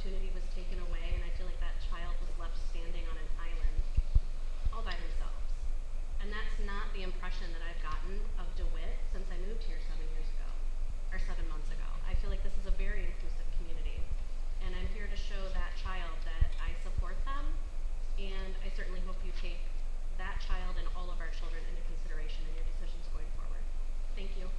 opportunity was taken away, and I feel like that child was left standing on an island all by themselves. And that's not the impression that I've gotten of DeWitt since I moved here 7 months ago. I feel like this is a very inclusive community, and I'm here to show that child that I support them, and I certainly hope you take that child and all of our children into consideration in your decisions going forward. Thank you.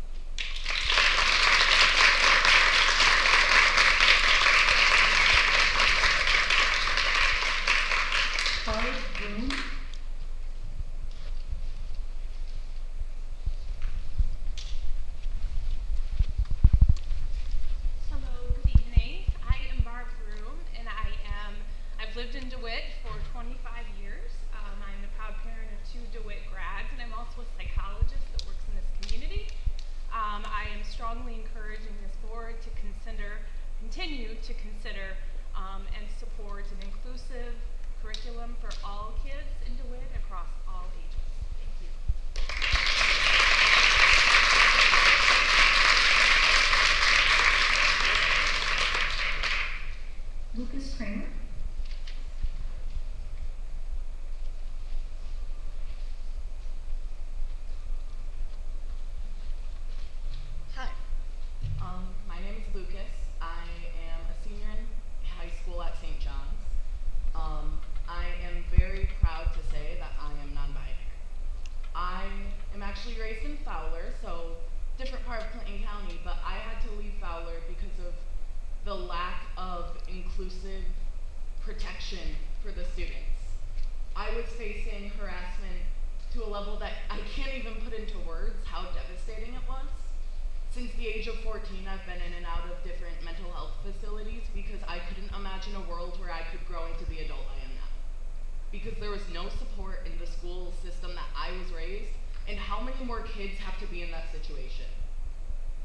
I've lived in DeWitt for 25 years. I'm the proud parent of 2 DeWitt grads, and I'm also a psychologist that works in this community. I am strongly encouraging this board to continue to consider and support an inclusive curriculum for all kids in DeWitt across all ages. Thank you. Lucas Kramer. Hi, my name is Lucas. I am a senior in high school at St. John's. I am very proud to say that I am non-binary. I am actually raised in Fowler, so different part of Clinton County, but I had to leave Fowler because of the lack of inclusive protection for the students. I was facing harassment to a level that I can't even put into words how devastating it was. Since the age of 14, I've been in and out of different mental health facilities because I couldn't imagine a world where I could grow into the adult I am now. Because there was no support in the school system that I was raised, and how many more kids have to be in that situation?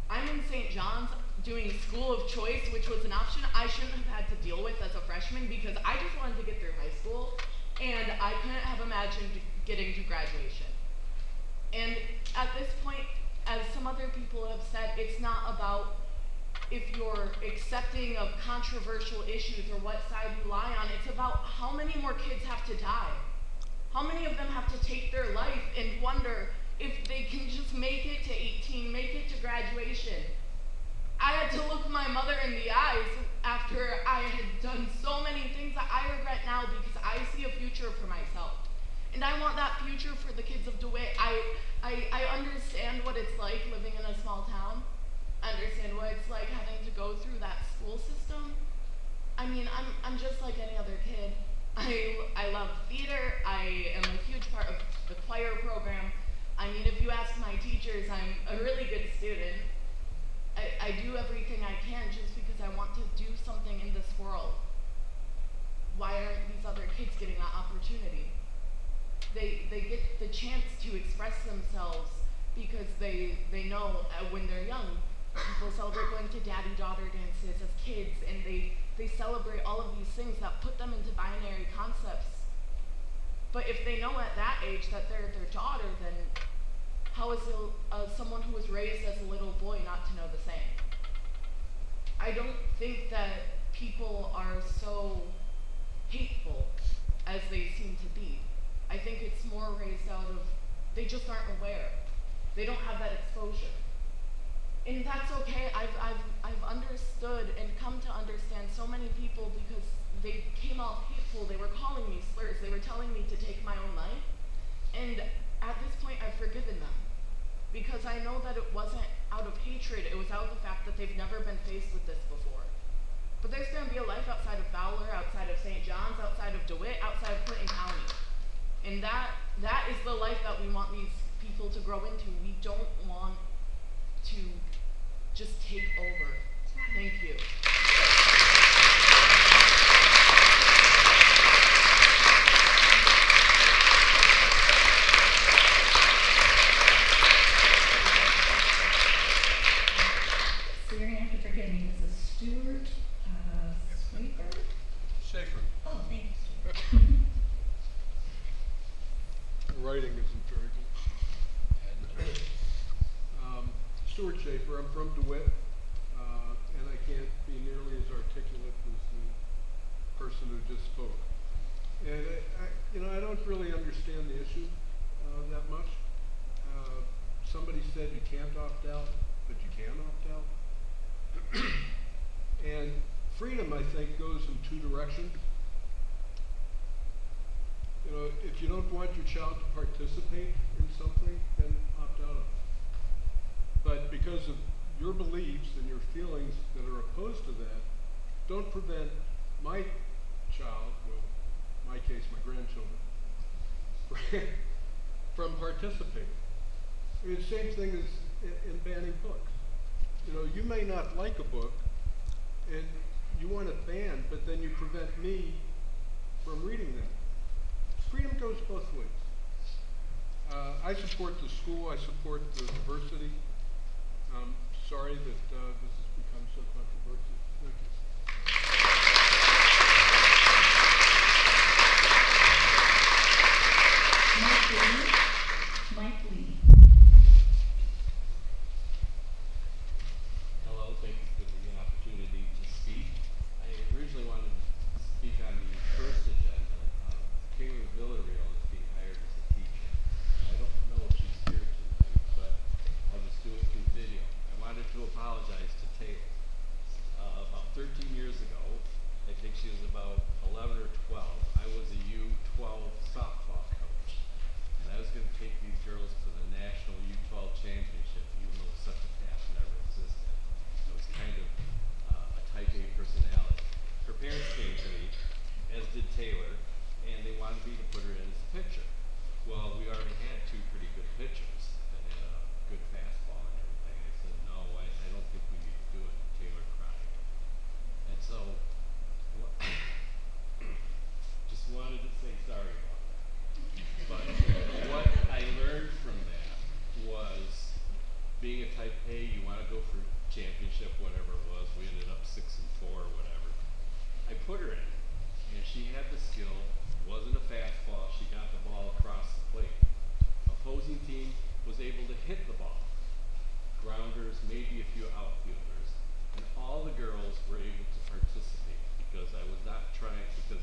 I'm in St. John's doing school of choice, which was an option I shouldn't have had to deal with as a freshman because I just wanted to get through high school, and I couldn't have imagined getting to graduation. And at this point, as some other people have said, it's not about if you're accepting of controversial issues or what side you lie on. It's about how many more kids have to die. How many of them have to take their life and wonder if they can just make it to 18, make it to graduation. I had to look my mother in the eyes after I had done so many things that I regret now because I see a future for myself. And I want that future for the kids of DeWitt. I understand what it's like living in a small town. I understand what it's like having to go through that school system. I mean, I'm just like any other kid. I love theater. I am a huge part of the choir program. I mean, if you ask my teachers, I'm a really good student. I do everything I can just because I want to do something in this world. Why aren't these other kids getting that opportunity? They get the chance to express themselves because they know when they're young, people celebrate going to daddy-daughter dances as kids, and they celebrate all of these things that put them into binary concepts. But if they know at that age that they're their daughter, then how is someone who was raised as a little boy not to know the same? I don't think that people are so hateful as they seem to be. I think it's more raised out of, they just aren't aware. They don't have that exposure. And that's okay. I've understood and come to understand so many people because they came off hateful. They were calling me slurs. They were telling me to take my own life. And at this point, I've forgiven them because I know that it wasn't out of hatred. It was out of the fact that they've never been faced with this before. But there's going to be a life outside of Fowler, outside of St. John's, outside of DeWitt, outside of Clinton County. And that is the life that we want these people to grow into. We don't want to just take over. Thank you. So you're going to have to forgive me. This is Stuart Schaefer. Oh, thank you, Stuart. Writing isn't very good. Stuart Schaefer. I'm from DeWitt, and I can't be nearly as articulate as just spoke. And I don't really understand the issue that much. Somebody said you can't opt out, but you can opt out. And freedom, I think, goes in two directions. If you don't want your child to participate in something, then opt out of it. But because of your beliefs and your feelings that are opposed to that, don't prevent my child, well, in my case, my grandchildren, from participating. I mean, the same thing as in banning books. You may not like a book, and you want it banned, but then you prevent me from reading them. Freedom goes both ways. I support the school. I support the diversity. I'm sorry that this has become so controversial. Thank you. Mike Lee. Hello, thank you for the opportunity to speak. I originally wanted to speak on the first agenda. Taylor Villarreal is being hired as a teacher. I don't know if she's here tonight, but I'll just do it through video. I wanted to apologize to Taylor. About 13 years ago, I think she was about 11 or 12, I was a U12 softball coach. And I was going to take these girls to the National U12 Championship, even though such a path never existed. I was kind of a type A personality. Her parents came to me, as did Taylor, and they wanted me to put her in as a pitcher. Well, we already had two pretty good pitchers that had a good fastball and everything. I said, no, I don't think we need to do it. Taylor cried. And so, just wanted to say sorry about that. But what I learned from that was, being a type A, you want to go for championship, whatever it was. We ended up 6-4 or whatever. I put her in, and she had the skill. Wasn't a fastball. She got the ball across the plate. Opposing team was able to hit the ball. Grounders, maybe a few outfielders, and all the girls were able to participate because I was not trying, because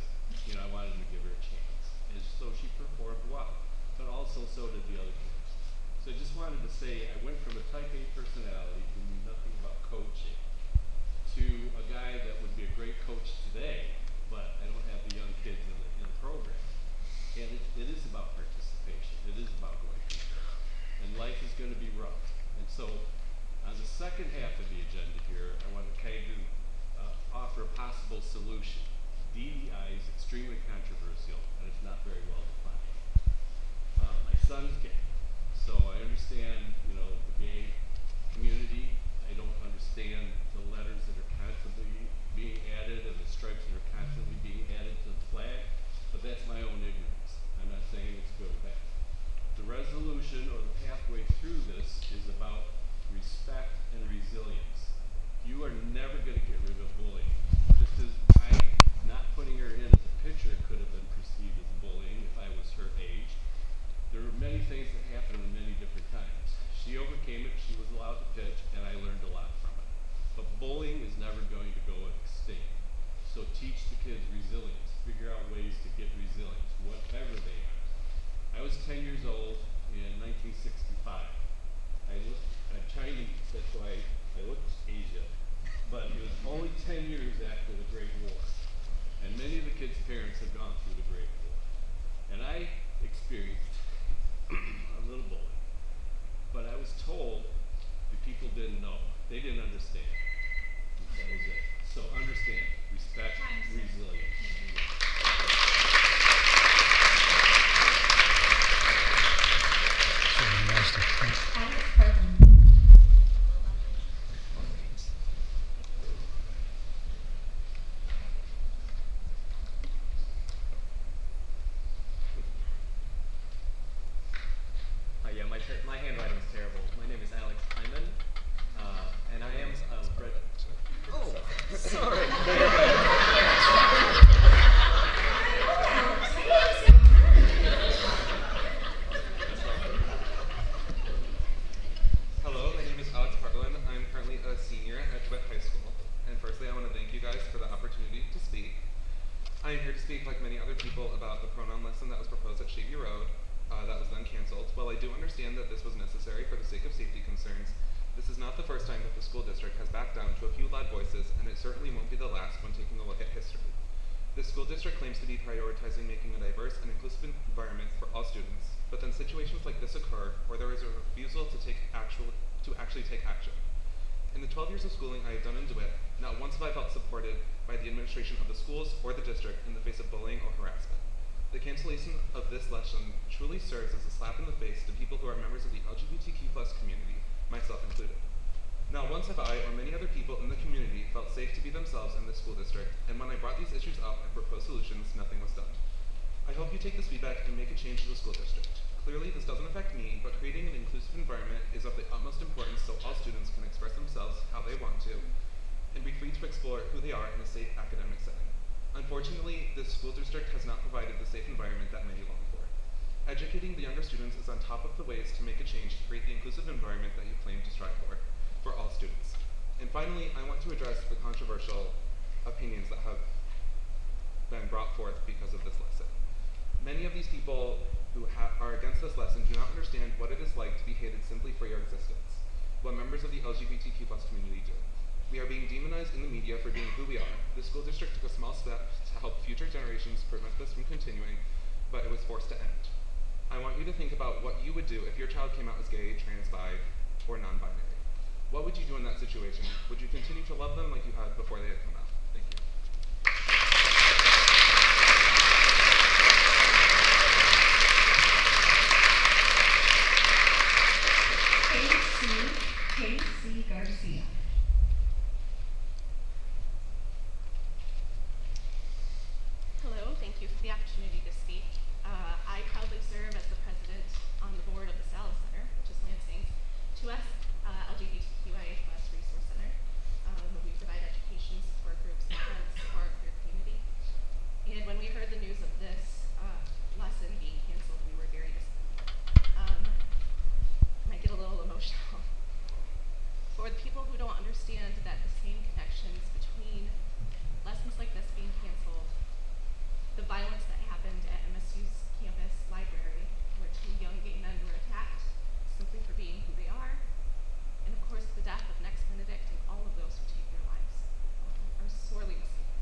I wanted to give her a chance. And so she performed well, but also so did the other kids. So I just wanted to say I went from a type A personality who knew nothing about coaching to a guy that would be a great coach today, but I don't have the young kids in the program. And it is about participation. It is about going through things. And life is going to be rough. And so on the second half of the agenda here, I want to kind of offer a possible solution. DEI is extremely controversial, and it's not very well defined. My son's gay, so I understand, the gay community. I don't understand the letters that are constantly being added and the stripes that are constantly being added to the flag, but that's my own ignorance. I'm not saying it's good or bad. The resolution or the pathway through this is about respect and resilience. You are never going to get rid of bullying. Just as not putting her in as a pitcher could have been perceived as bullying if I was her age. There were many things that happened at many different times. She overcame it, she was allowed to pitch, and I learned a lot from it. But bullying is never going to go extinct. So teach the kids resilience. Figure out ways to get resilience, whatever they are. I was 10 years old in 1965. I'm Chinese, that's why I look Asia. But it was only 10 years after the Great War. And many of the kids' parents have gone through the Great War. And I experienced a little bullying. But I was told the people didn't know. They didn't understand. That was it. So understand, respect, resilience. Alex Carton. Yeah, my handwriting's terrible. My name is Alex Hyman, and I am a speak, like many other people, about the pronoun lesson that was proposed at Shavey Road that was then canceled. While I do understand that this was necessary for the sake of safety concerns, this is not the first time that the school district has backed down to a few loud voices, and it certainly won't be the last when taking a look at history. The school district claims to be prioritizing making a diverse and inclusive environment for all students, but then situations like this occur where there is a refusal to actually take action. In the 12 years of schooling I have done in DeWitt, not once have I felt supported by the administration of the schools or the district in the face of bullying or harassment. The cancellation of this lesson truly serves as a slap in the face to people who are members of the LGBTQ+ community, myself included. Not once have I or many other people in the community felt safe to be themselves in this school district, and when I brought these issues up and proposed solutions, nothing was done. I hope you take this feedback and make a change to the school district. Clearly, this doesn't affect me, but creating an inclusive environment is of the utmost importance so all students can express themselves how they want to and be free to explore who they are in a safe academic setting. Unfortunately, this school district has not provided the safe environment that many long for. Educating the younger students is on top of the ways to make a change to create the inclusive environment that you claim to strive for all students. And finally, I want to address the controversial opinions that have been brought forth because of this lesson. Many of these people who are against this lesson do not understand what it is like to be hated simply for your existence, what members of the LGBTQ+ community do. We are being demonized in the media for being who we are. The school district took a small step to help future generations prevent this from continuing, but it was forced to end. I want you to think about what you would do if your child came out as gay, trans, bi, or non-binary. What would you do in that situation? Would you continue to love them like you had before they had come out? Thank you. Casey Garcia. Hello, thank you for the opportunity to speak. I proudly serve as the president on the board of the Salas Center, which is Lansing's 2S LGBTQIA+ resource center. We provide education support groups and events for our queer community. And when we heard the news of this lesson being canceled, we were very disappointed. I get a little emotional. For the people who don't understand that the same connections between lessons like this being canceled, the violence that happened at MSU's campus library, where 2 young gay men were attacked simply for being who they are, and of course the death of Next Benedict and all of those who take their lives, are sorely mistaken.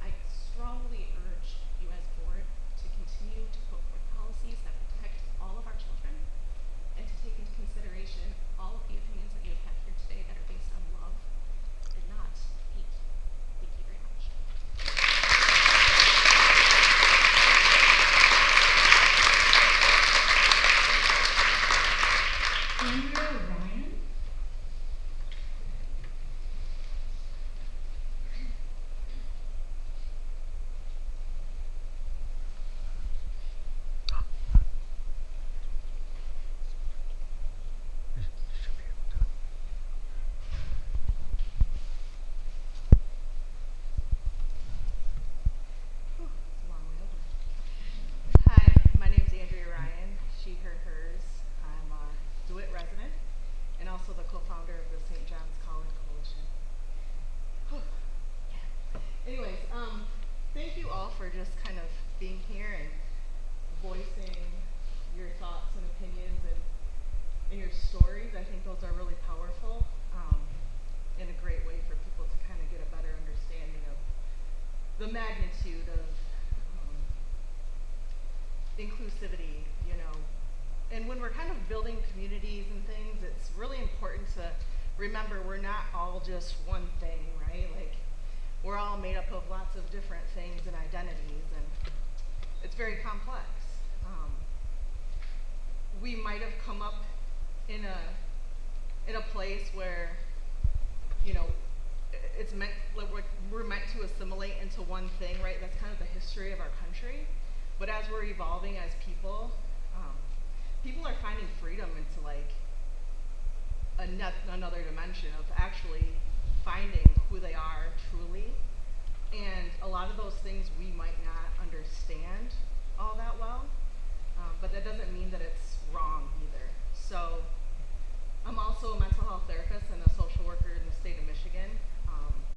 I strongly urge you as board to continue to put forth policies that protect all of our children, and to take into consideration all of the opinions that you have had here today that are based on love and not hate. Thank you very much. Andrea Ryan. Hi, my name's Andrea Ryan, she, her, hers. I'm a DeWitt resident and also the co-founder of the St. John's College Coalition. Anyways, thank you all for just kind of being here and voicing your thoughts and opinions and your stories. I think those are really powerful and a great way for people to kind of get a better understanding of the magnitude of inclusivity, you know. And when we're kind of building communities and things, it's really important to remember we're not all just one thing, right? Like, we're all made up of lots of different things and identities, and it's very complex. We might have come up in a place where, you know, it's meant, like, we're meant to assimilate into one thing, right? That's kind of the history of our country. But as we're evolving as people, people are finding freedom into like another dimension of actually finding